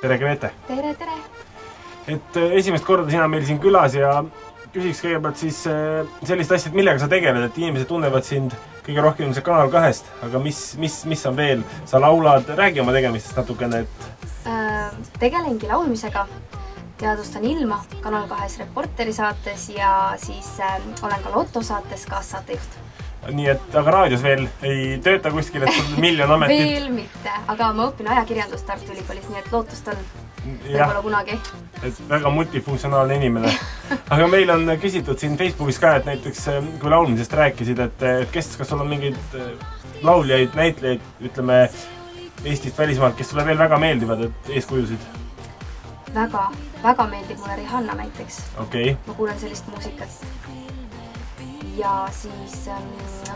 Tere, Grete! Tere, tere! Et esimest korda sina meil siin külas ja küsiks kõigepealt siis sellist asja, et millega sa tegeled, et inimesed tunnevad sind kõige rohkem ilmselt Kanal 2-st, aga mis on veel? Sa laulad, räägi oma tegemistest natukene, et... Tegelengi laulmisega, teadvustan ilma Kanal 2 reporteri saates ja siis olen ka Lotto saates kaassaatejuht. Nii et, aga raadios veel ei tööta kuskil, et sul miljon ametit? Veel mitte, aga ma õpin ajakirjandust Tartu Ülikoolis, nii et lootust on võib-olla kunagi. Et väga multifunktsionaalne inimene. Aga meil on küsitud siin Facebookis ka, et näiteks kui laulmisest rääkisid, et kas sul on mingeid lauljaid, näitlejaid, ütleme Eestist välismaalt, kes sulle veel väga meeldivad, et eeskujusid? Väga meeldib mulle Rihanna näiteks. Okay. Ma kuulen sellist muusikat. Ja siis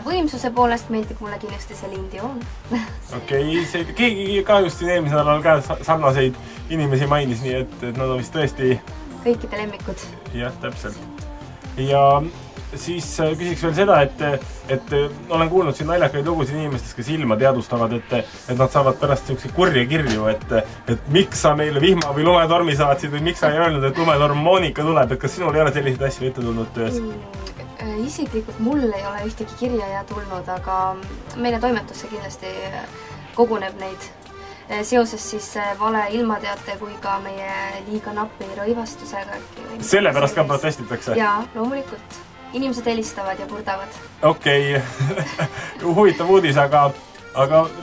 võimsuse poolest meeldib mulle kindlasti Celine Dion. Okei, keegi ka just siin eelmisel nädalal ka sarnaseid inimesi mainis, nii et nad on vist tõesti... Kõikide lemmikud. Jah, täpselt. Ja siis küsiks veel seda, et olen kuulnud siin naljakaid lugusid inimestest, kes ilma teadvustavad, et nad saavad pärast niisuguse kurje kirju, et miks sa meile vihma või lumetormi saatsid või miks sa ei öelnud, et lumetorm Monika tuleb, et kas sinul ei ole selliseid asju ette tulnud töös? Isiklikult mul ei ole ühtegi kirja ja tulnud, aga meile toimetusse kindlasti koguneb neid seoses siis vale ilmateate kui ka meie liiga nappi rõivastusega. Sellepärast ka protestitakse? Jaa, loomulikult. Inimesed helistavad ja kurdavad. Okei. Huvitav uudis, aga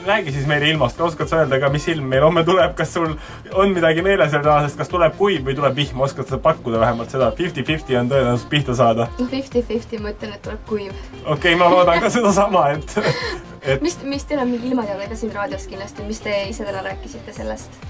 räägi siis meile ilmast. Oskad sa öelda ka, mis ilm meil homme tuleb? Kas sul on midagi meeles tänasest? Kas tuleb kuiv või tuleb vihm? Oskad sa pakkuda vähemalt seda? 50-50 on tõenäoliselt pihta saada. 50-50 ma ütlen, et tuleb kuiv. Okei, ma loodan ka seda sama, et... Mis teil on mingi ilmateada ka siin raadios kindlasti? Mis te ise täna rääkisite sellest?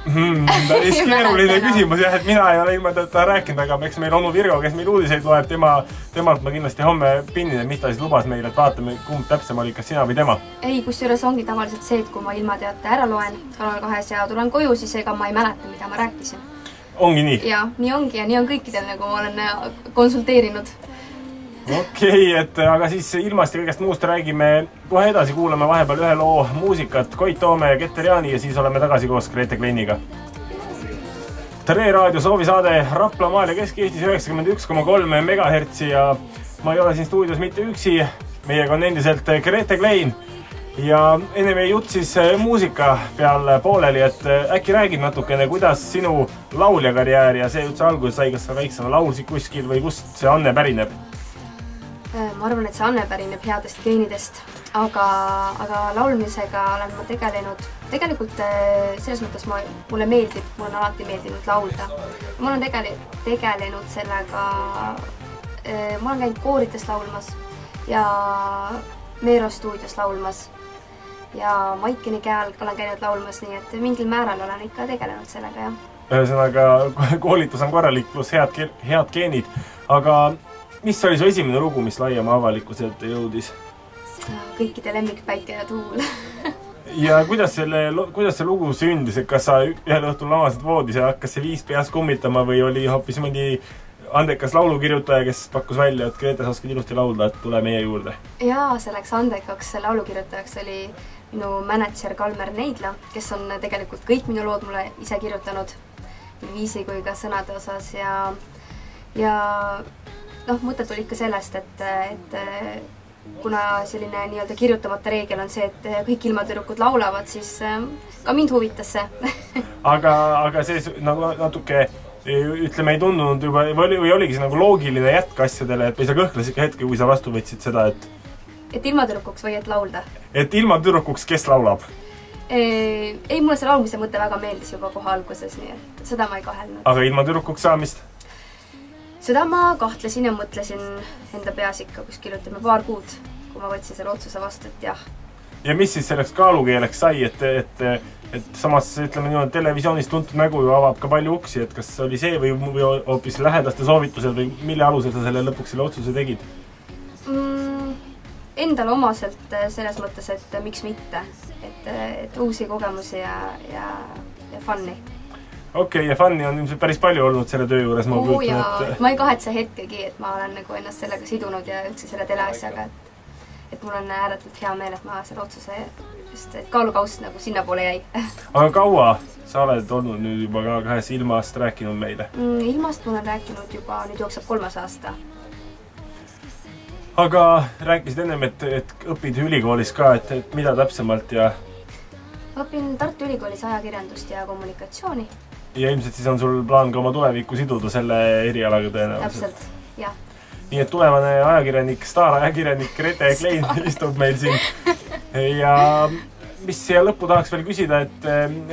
Päris keeruline küsimus, jah, et mina ei ole ilmateada rääkinud, aga eks meil onu Virgo, kes meil uudiseid loeb, temalt ma kindlasti homme pinnin, et mis ta siis lubas meile, et vaatame, kumb täpsem oli, kas sina või tema. Ei, kusjuures ongi tavaliselt see, et kui ma ilmateate ära loen Kanal 2 ja tulen koju, siis ega ma ei mäleta, mida ma rääkisin. Ongi nii? Jaa, nii ongi ja nii on kõikidel, nagu ma olen konsulteerinud. Okei, aga siis ilmast ja kõigest muust räägime kohe edasi, kuulame vahepeal ühe loo muusikat Koit Toome ja Keter Jaani ja siis oleme tagasi koos Grete Kleiniga. Tere raadio soovisaade Raplamaal ja Kesk-Eestis 91,3 MHz ja ma ei ole siin stuudios mitte üksi, meiega on endiselt Grete Klein ja enne meie jutt siis muusika peal pooleli, et äkki räägid natukene, kuidas sinu lauljakarjäär ja see üldse alguses sai, kas sa väiksena laulsid kuskil või kust see anne pärineb? Ma arvan, et see anne pärineb headest geenidest, aga laulmisega olen ma tegelenud. Tegelikult selles mõttes mulle on alati meeldinud laulda. Ma olen tegelenud sellega, ma olen käinud koorides laulmas ja Meero stuudios laulmas ja Maikeni käel olen käinud laulmas, nii et mingil määral olen ikka tegelenud sellega, jah. Ühesõnaga, koolitus on korralik pluss head geenid, aga mis oli su esimene lugu, mis laiema avalikkuse ette jõudis? Kõikide lemmik Päike ja tuul. Ja kuidas see lugu sündis, et kas sa ühel õhtul lamasid voodis ja hakkas see viis peas kummitama või oli hoopis mõni andekas laulukirjutaja, kes pakkus välja, et Grete, sa oskad ilusti laulda, et tule meie juurde? Jaa, selleks andekaks laulukirjutajaks oli minu mänedžer Kalmer Neidla, kes on tegelikult kõik minu lood mulle ise kirjutanud nii viisi kui ka sõnade osas ja mõte tuli ikka sellest, et kuna selline nii-öelda kirjutamata reegel on see, et kõik ilmatüdrukud laulavad, siis ka mind huvitas see. Aga see natuke, ütleme, ei tundunud juba, või oligi see nagu loogiline jätk asjadele, et või sa kõhkles ikka hetke, kui sa vastu võtsid seda, et ilmatüdrukuks või et laulda? Et ilmatüdrukuks, kes laulab? Ei, mulle see laulmise mõte väga meeldis juba kohe alguses, nii et seda ma ei kahelnud. Aga ilmatüdrukuks saamist? Seda ma kahtlesin ja mõtlesin enda peas ikka kuskil, ütleme, paar kuud, kui ma võtsin selle otsuse vastu, et jah. Ja mis siis selleks kaalukeeleks sai, et samas, ütleme niimoodi, televisioonis tuntud nägu ju avab ka palju uksi, et kas oli see või hoopis lähedaste soovitused või mille alusel sa selle lõpuks selle otsuse tegid? Endale omaselt selles mõttes, et miks mitte, et uusi kogemusi ja funni. Okei, ja funni on ilmselt päris palju olnud selle töö juures. Ma ei kahetse hetkegi, et ma olen ennast sellega sidunud ja üldse selle teleasjaga, et mul on ääretult hea meel, et ma selle otsuse sest kaalukaust nagu sinna poole jäi. Aga kaua sa oled olnud nüüd juba ka kahest ilmast rääkinud meile? Ilmast ma olen rääkinud juba, nüüd jookseb 3. aasta. Aga rääkisid ennem, et õpid ülikoolis ka, et mida täpsemalt ja... Õpin Tartu Ülikoolis ajakirjandust ja kommunikatsiooni. Ja ilmselt siis on sul plaan ka oma tulevikku siduda selle erialaga tõenäoliselt. Täpselt, jah. Nii et tulevane ajakirjanik, staarajakirjanik Grete Klein istub meil siin. Ja mis siia lõppu tahaks veel küsida,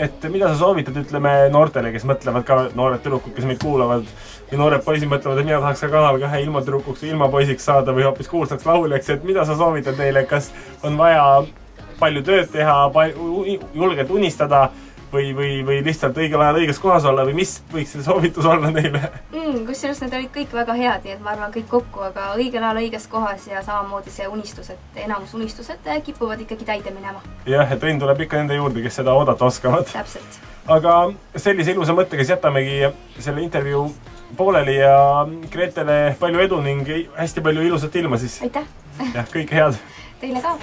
et mida sa soovitad, ütleme, noortele, kes mõtlevad ka, noored tüdrukud, kes meid kuulavad, või noored poisid mõtlevad, et mina tahaks ka kanal 2 ilma tüdrukuks või ilma poisiks saada või hoopis kuulsaks lauljaks, et mida sa soovitad neile, kas on vaja palju tööd teha, julgelt unistada või lihtsalt õigel ajal õiges kohas olla või mis võiks see soovitus olla neile? Kusjuures need olid kõik väga head, nii et ma arvan kõik kokku, aga õigel ajal õiges kohas ja samamoodi see unistus, et enamus unistused kipuvad ikkagi täide minema. Jah, et õnn tuleb ikka nende juurde, kes seda oodata oskavad. Täpselt. Aga sellise ilusa mõttega jätamegi selle intervjuu pooleli ja Gretele palju edu ning hästi palju ilusat ilma siis. Aitäh! Jah, kõike head! Teile ka!